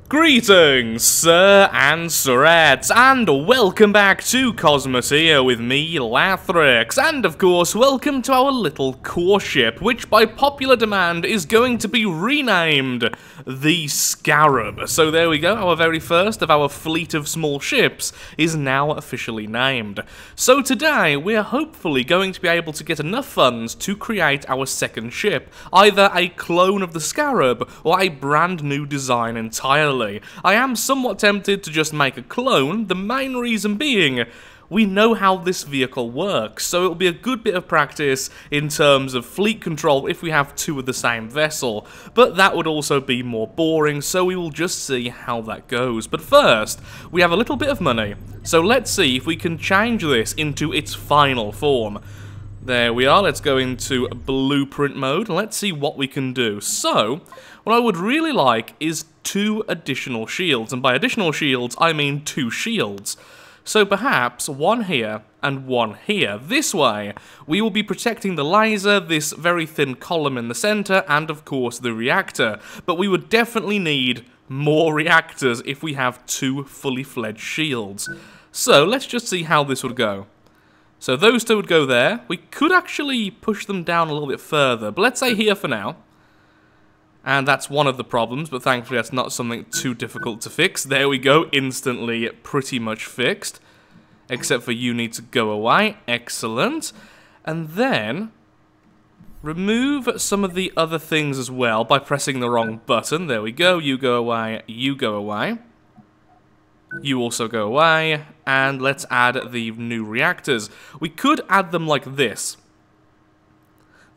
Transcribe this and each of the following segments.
Greetings, sir and sirettes, and welcome back to Cosmoteer with me, Lathrix, and of course, welcome to our little core ship, which by popular demand is going to be renamed the Scarab. So there we go, our very first of our fleet of small ships is now officially named. So today, we're hopefully going to be able to get enough funds to create our second ship, either a clone of the Scarab or a brand new design entirely. I am somewhat tempted to just make a clone, the main reason being we know how this vehicle works, so it'll be a good bit of practice in terms of fleet control if we have two of the same vessel, but that would also be more boring, so we will just see how that goes. But first, we have a little bit of money, so let's see if we can change this into its final form. There we are, let's go into blueprint mode, and let's see what we can do. So, what I would really like is 2 additional shields, and by additional shields, I mean 2 shields. So perhaps 1 here and 1 here. This way, we will be protecting the laser, this very thin column in the center, and of course the reactor. But we would definitely need more reactors if we have 2 fully fledged shields. So let's just see how this would go. So those 2 would go there. We could actually push them down a little bit further, but let's say here for now. And that's one of the problems, but thankfully that's not something too difficult to fix. There we go, instantly pretty much fixed. Except for you need to go away. Excellent. And then remove some of the other things as well by pressing the wrong button. There we go, you go away, you go away. You also go away, and let's add the new reactors. We could add them like this.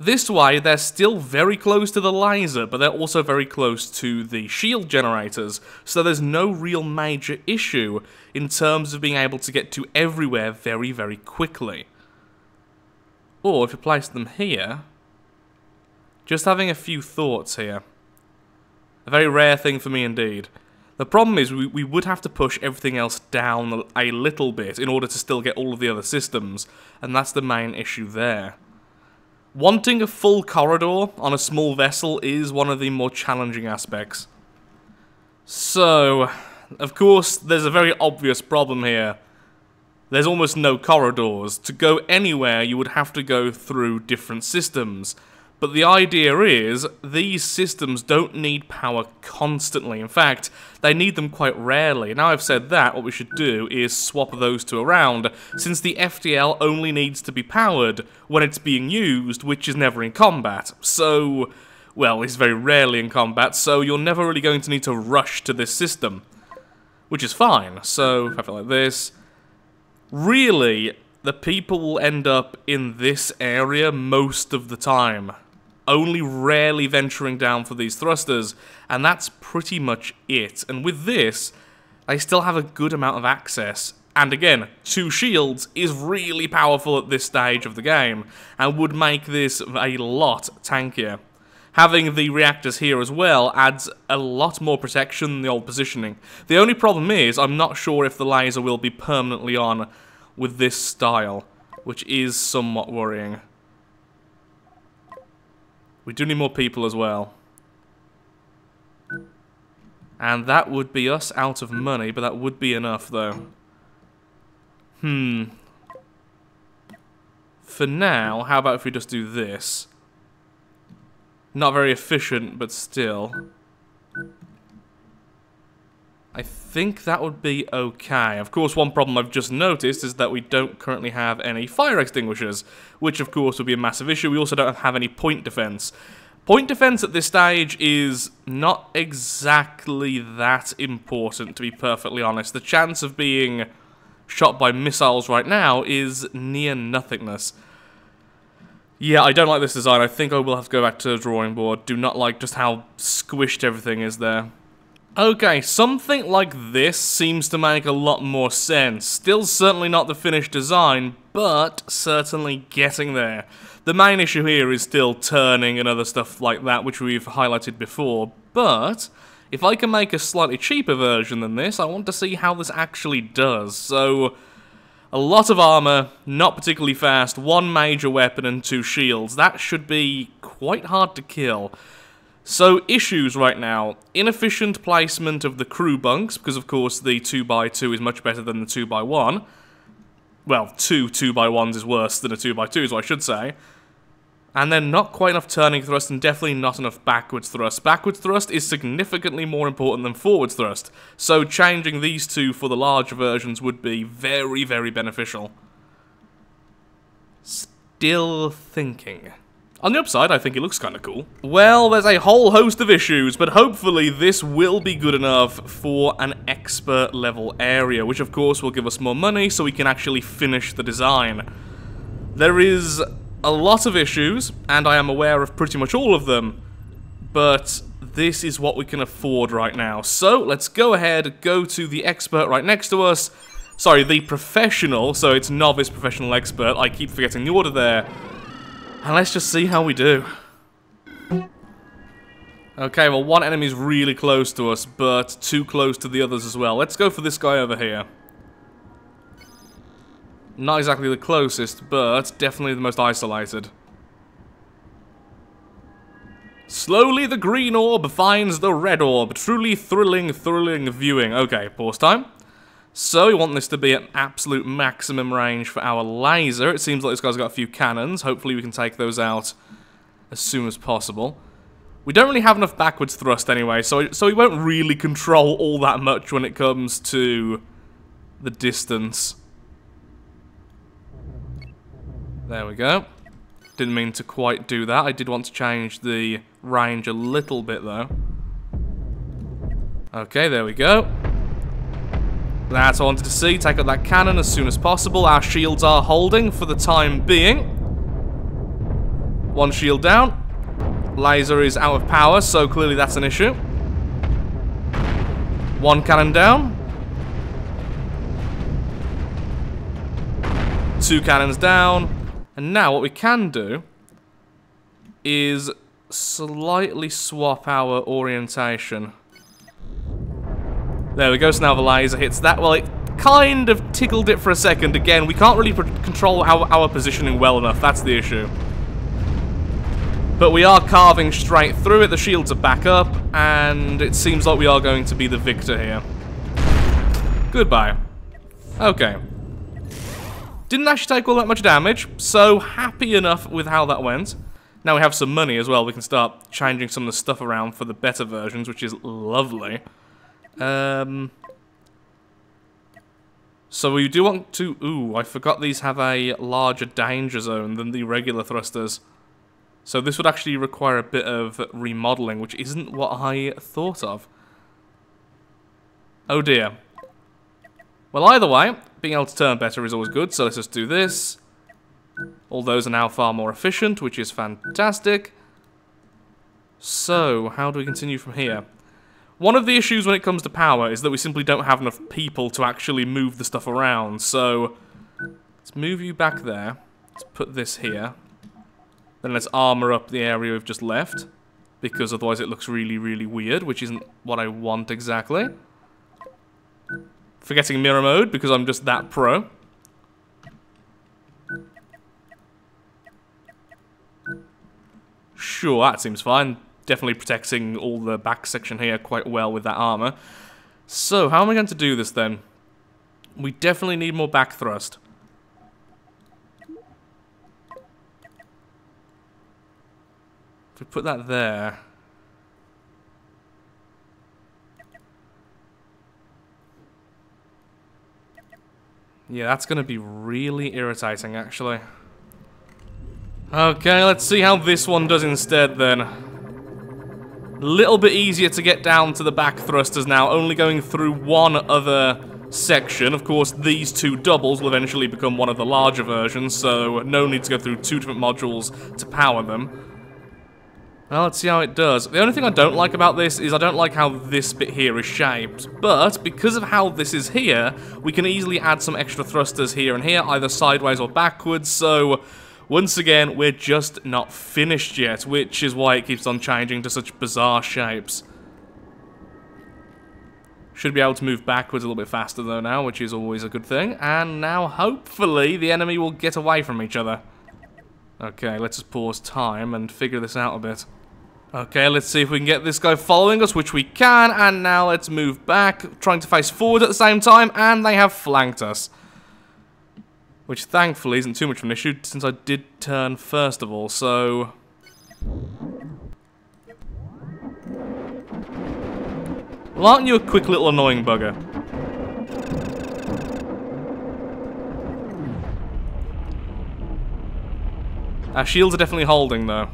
This way, they're still very close to the laser, but they're also very close to the shield generators, so there's no real major issue in terms of being able to get to everywhere very, very quickly. Or, if you place them here, just having a few thoughts here. A very rare thing for me indeed. The problem is we would have to push everything else down a little bit in order to still get all of the other systems, and that's the main issue there. Wanting a full corridor on a small vessel is one of the more challenging aspects. So, of course, there's a very obvious problem here. There's almost no corridors. To go anywhere, you would have to go through different systems. But the idea is, these systems don't need power constantly. In fact, they need them quite rarely. Now I've said that, what we should do is swap those 2 around, since the FTL only needs to be powered when it's being used, which is never in combat. So, well, it's very rarely in combat, so you're never really going to need to rush to this system. Which is fine. So, if I feel like this, really, the people will end up in this area most of the time. Only rarely venturing down for these thrusters, and that's pretty much it. And with this, they still have a good amount of access. And again, 2 shields is really powerful at this stage of the game, and would make this a lot tankier. Having the reactors here as well adds a lot more protection than the old positioning. The only problem is, I'm not sure if the laser will be permanently on with this style, which is somewhat worrying. We do need more people as well. And that would be us out of money, but that would be enough, though. For now, how about if we just do this? Not very efficient, but still. I think that would be okay. Of course, one problem I've just noticed is that we don't currently have any fire extinguishers, which of course would be a massive issue. We also don't have any point defense. Point defense at this stage is not exactly that important, to be perfectly honest. The chance of being shot by missiles right now is near nothingness. Yeah, I don't like this design. I think I will have to go back to the drawing board. Do not like just how squished everything is there. Okay, something like this seems to make a lot more sense. Still certainly not the finished design, but certainly getting there. The main issue here is still turning and other stuff like that, which we've highlighted before, but if I can make a slightly cheaper version than this, I want to see how this actually does. So, a lot of armor, not particularly fast, 1 major weapon and 2 shields. That should be quite hard to kill. So, issues right now. Inefficient placement of the crew bunks, because of course the 2x2 is much better than the 2x1. Well, two 2x1s is worse than a 2x2 is what I should say. And then not quite enough turning thrust and definitely not enough backwards thrust. Backwards thrust is significantly more important than forwards thrust. So changing these two for the larger versions would be very, very beneficial. Still thinking. On the upside, I think it looks kind of cool. Well, there's a whole host of issues, but hopefully this will be good enough for an expert level area, which of course will give us more money so we can actually finish the design. There is a lot of issues, and I am aware of pretty much all of them, but this is what we can afford right now. So, let's go ahead, go to the expert right next to us. Sorry, the professional, so it's novice, professional, expert. I keep forgetting the order there. And let's just see how we do. Okay, well, one enemy's really close to us, but too close to the others as well. Let's go for this guy over here. Not exactly the closest, but definitely the most isolated. Slowly the green orb finds the red orb. Truly thrilling viewing. Okay, pause time. So we want this to be at absolute maximum range for our laser. It seems like this guy's got a few cannons. Hopefully we can take those out as soon as possible. We don't really have enough backwards thrust anyway, so we won't really control all that much when it comes to the distance. There we go. Didn't mean to quite do that. I did want to change the range a little bit, though. Okay, there we go. That's what I wanted to see. Take out that cannon as soon as possible. Our shields are holding for the time being. One shield down. Laser is out of power, so clearly that's an issue. One cannon down. Two cannons down. And now what we can do is slightly swap our orientation. There we go, so now the laser hits that. Well, it kind of tickled it for a second. Again, we can't really control our positioning well enough, that's the issue. But we are carving straight through it, the shields are back up, and it seems like we are going to be the victor here. Goodbye. Okay. Didn't actually take all that much damage, so happy enough with how that went. Now we have some money as well, we can start changing some of the stuff around for the better versions, which is lovely. So we do want to... Ooh, I forgot these have a larger danger zone than the regular thrusters. So this would actually require a bit of remodeling, which isn't what I thought of. Oh dear. Well, either way, being able to turn better is always good, so let's just do this. All those are now far more efficient, which is fantastic. So, how do we continue from here? One of the issues when it comes to power is that we simply don't have enough people to actually move the stuff around, so let's move you back there. Let's put this here. Then let's armor up the area we've just left, because otherwise it looks really, really weird, which isn't what I want exactly. Forgetting mirror mode, because I'm just that pro. Sure, that seems fine. Definitely protecting all the back section here quite well with that armor. So, how am I going to do this then? We definitely need more back thrust. If we put that there... Yeah, that's going to be really irritating, actually. Okay, let's see how this one does instead, then. A little bit easier to get down to the back thrusters now, only going through one other section. Of course, these two doubles will eventually become one of the larger versions, so no need to go through two different modules to power them. Well, let's see how it does. The only thing I don't like about this is I don't like how this bit here is shaped. But, because of how this is here, we can easily add some extra thrusters here and here, either sideways or backwards, so... Once again, we're just not finished yet, which is why it keeps on changing to such bizarre shapes. Should be able to move backwards a little bit faster though now, which is always a good thing. And now, hopefully, the enemy will get away from each other. Okay, let's just pause time and figure this out a bit. Okay, let's see if we can get this guy following us, which we can, and now let's move back, trying to face forward at the same time, and they have flanked us. Which thankfully isn't too much of an issue, since I did turn first of all, so... Well, aren't you a quick little annoying bugger? Our shields are definitely holding, though.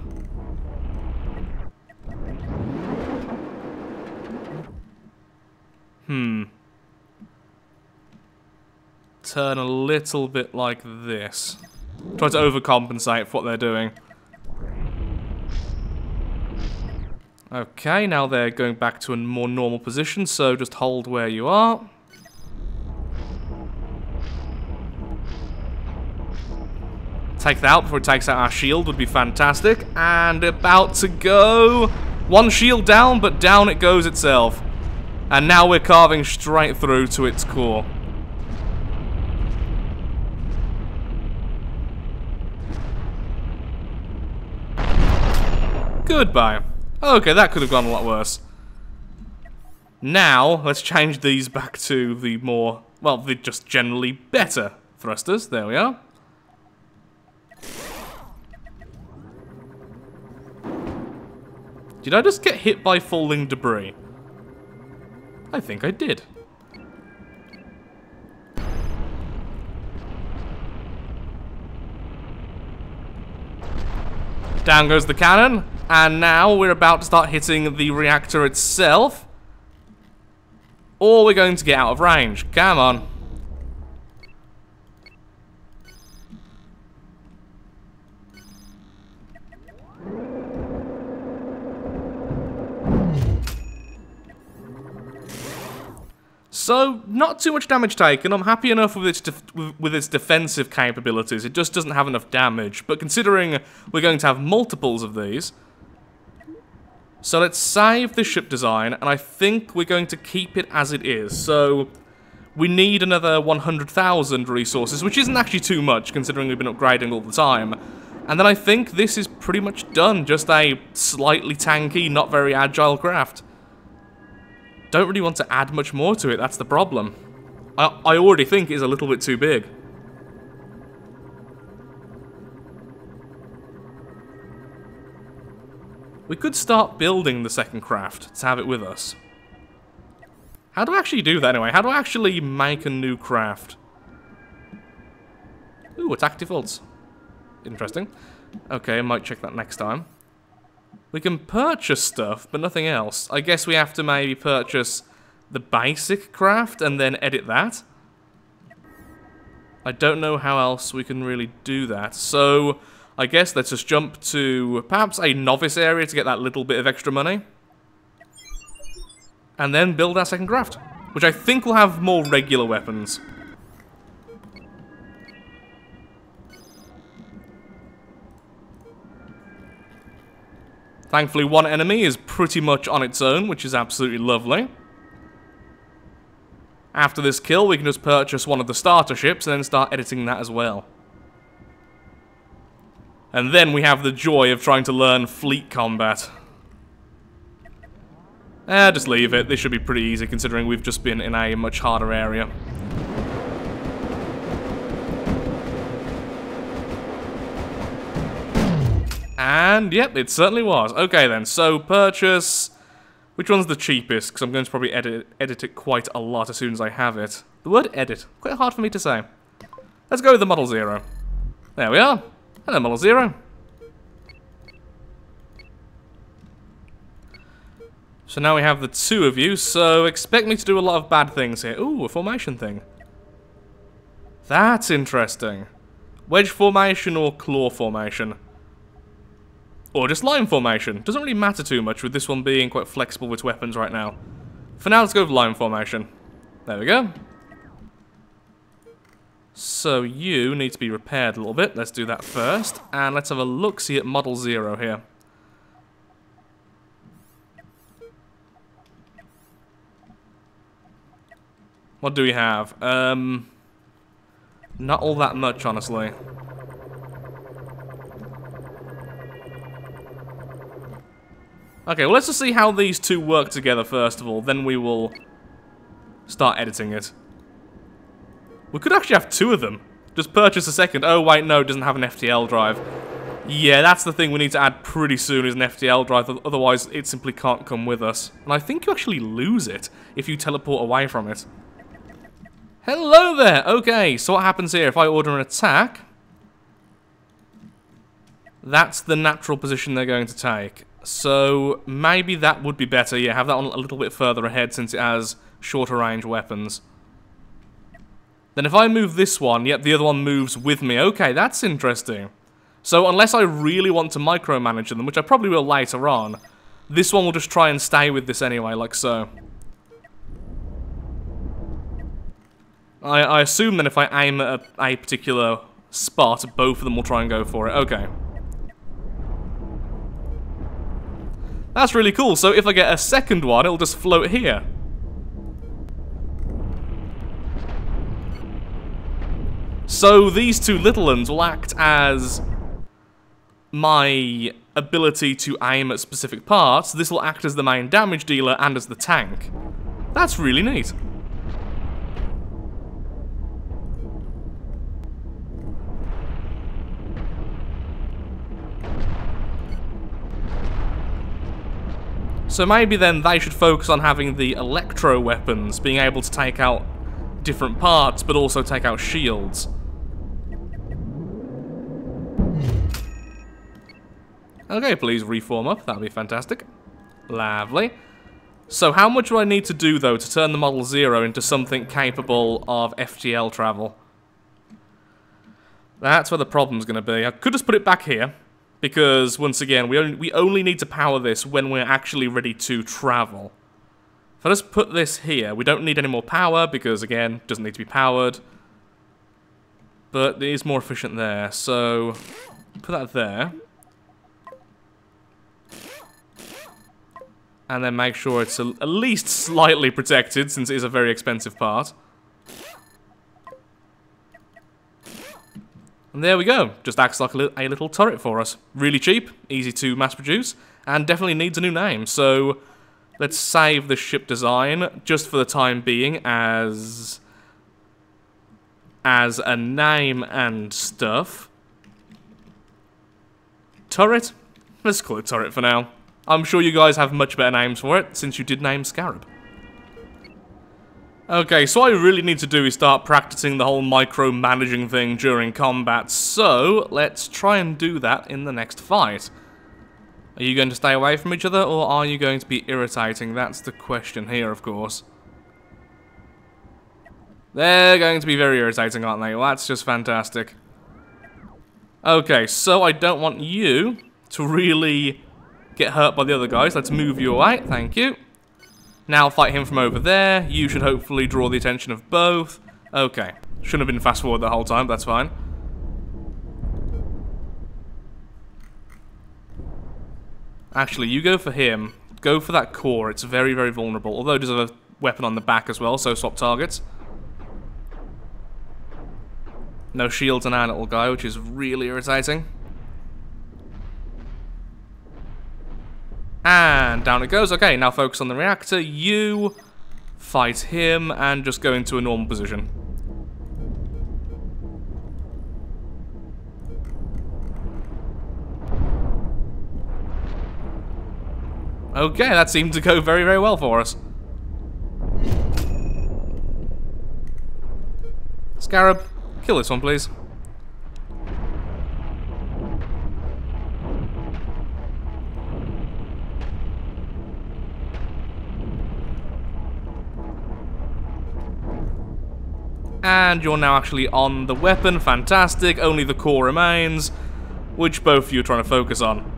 Turn a little bit like this. Try to overcompensate for what they're doing. Okay, now they're going back to a more normal position, so just hold where you are. Take that out before it takes out our shield would be fantastic. And about to go. One shield down, but down it goes itself. And now we're carving straight through to its core. Goodbye. Okay, that could have gone a lot worse. Now, let's change these back to the more, well, the just generally better thrusters. There we are. Did I just get hit by falling debris? I think I did. Down goes the cannon. And now we're about to start hitting the reactor itself. Or we're going to get out of range. Come on. So, not too much damage taken. I'm happy enough with its defensive capabilities. It just doesn't have enough damage. But considering we're going to have multiples of these... So let's save the ship design, and I think we're going to keep it as it is. So, we need another 100,000 resources, which isn't actually too much, considering we've been upgrading all the time. And then I think this is pretty much done. Just a slightly tanky, not very agile craft. Don't really want to add much more to it, that's the problem. I already think it's a little bit too big. We could start building the second craft to have it with us. How do I actually do that anyway? How do I actually make a new craft? Ooh, attack defaults. Interesting. Okay, I might check that next time. We can purchase stuff, but nothing else. I guess we have to maybe purchase the basic craft and then edit that. I don't know how else we can really do that. So, I guess let's just jump to perhaps a novice area to get that little bit of extra money. And then build our second craft, which I think will have more regular weapons. Thankfully, one enemy is pretty much on its own, which is absolutely lovely. After this kill, we can just purchase one of the starter ships and then start editing that as well. And then we have the joy of trying to learn fleet combat. Just leave it. This should be pretty easy considering we've just been in a much harder area. And, yep, it certainly was. Okay then, so purchase... Which one's the cheapest? Because I'm going to probably edit it quite a lot as soon as I have it. The word edit, quite hard for me to say. Let's go with the Model 0. There we are. Hello, Model 0. So now we have the two of you, so expect me to do a lot of bad things here. Ooh, a formation thing. That's interesting. Wedge formation or claw formation? Or just line formation. Doesn't really matter too much with this one being quite flexible with weapons right now. For now, let's go with line formation. There we go. So you need to be repaired a little bit. Let's do that first. And let's have a look-see at Model 0 here. What do we have? Not all that much, honestly. Okay, well, let's just see how these two work together first of all. Then we will start editing it. We could actually have two of them. Just purchase a second. Oh, wait, no, it doesn't have an FTL drive. Yeah, that's the thing we need to add pretty soon is an FTL drive. Otherwise, it simply can't come with us. And I think you actually lose it if you teleport away from it. Hello there! Okay, so what happens here? If I order an attack, that's the natural position they're going to take. So maybe that would be better. Yeah, have that one a little bit further ahead since it has shorter range weapons. Then if I move this one, yep, the other one moves with me. Okay, that's interesting. So unless I really want to micromanage them, which I probably will later on, this one will just try and stay with this anyway, like so. I assume then if I aim at a particular spot, both of them will try and go for it. Okay. That's really cool. So if I get a second one, it'll just float here. So these two little ones will act as my ability to aim at specific parts. This will act as the main damage dealer and as the tank. That's really neat. So maybe then they should focus on having the electro weapons, being able to take out different parts, but also take out shields. Okay, please reform up. That'd be fantastic. Lovely. So how much do I need to do, though, to turn the Model 0 into something capable of FTL travel? That's where the problem's going to be. I could just put it back here. Because, once again, we only need to power this when we're actually ready to travel. If I just put this here, we don't need any more power, because, again, it doesn't need to be powered. But it is more efficient there, so put that there. And then make sure it's at least slightly protected, since it is a very expensive part. And there we go. Just acts like a little turret for us. Really cheap, easy to mass produce, and definitely needs a new name. So let's save the ship design just for the time being as a name and stuff. Turret? Let's call it turret for now. I'm sure you guys have much better names for it since you did name Scarab. Okay, so what I really need to do is start practicing the whole micromanaging thing during combat, so let's try and do that in the next fight. Are you going to stay away from each other, or are you going to be irritating? That's the question here, of course. They're going to be very irritating, aren't they? Well, that's just fantastic. Okay, so I don't want you to really get hurt by the other guys. Let's move you away, thank you. Now fight him from over there. You should hopefully draw the attention of both. Okay. Shouldn't have been fast forward the whole time, but that's fine. Actually, you go for him. Go for that core. It's very, very vulnerable. Although it does have a weapon on the back as well, so swap targets. No shields on our little guy, which is really irritating. And down it goes. Okay, now focus on the reactor. You fight him and just go into a normal position. Okay, that seemed to go very, very well for us. Scarab, kill this one, please. And you're now actually on the weapon. Fantastic. Only the core remains, which both of you are trying to focus on.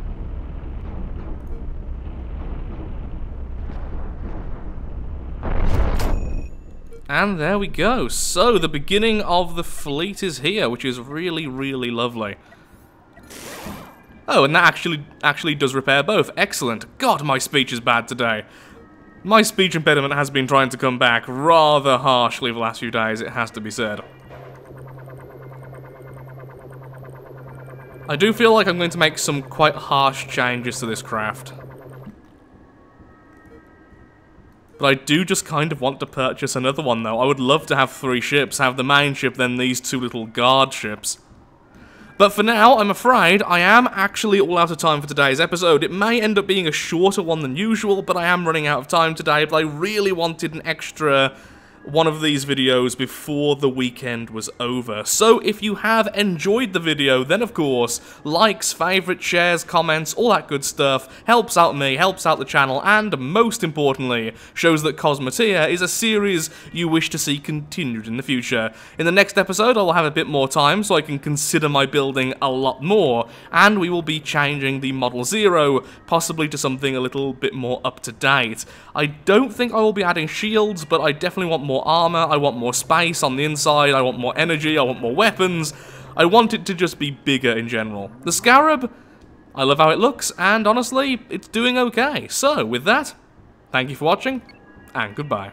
And there we go. So, the beginning of the fleet is here, which is really, really lovely. Oh, and that actually does repair both. Excellent. God, my speech is bad today. My speech impediment has been trying to come back rather harshly the last few days, it has to be said. I do feel like I'm going to make some quite harsh changes to this craft. But I do just kind of want to purchase another one, though. I would love to have 3 ships, have the main ship, then these 2 little guard ships. But for now, I'm afraid I am actually all out of time for today's episode. It may end up being a shorter one than usual, but I am running out of time today, but I really wanted an extra one of these videos before the weekend was over. So if you have enjoyed the video, then of course, likes, favourites, shares, comments, all that good stuff helps out me, helps out the channel, and most importantly, shows that Cosmoteer is a series you wish to see continued in the future. In the next episode, I will have a bit more time so I can consider my building a lot more, and we will be changing the Model 0, possibly to something a little bit more up to date. I don't think I will be adding shields, but I definitely want more armor, I want more space on the inside, I want more energy, I want more weapons. I want it to just be bigger in general. The Scarab, I love how it looks, and honestly, it's doing okay. So, with that, thank you for watching, and goodbye.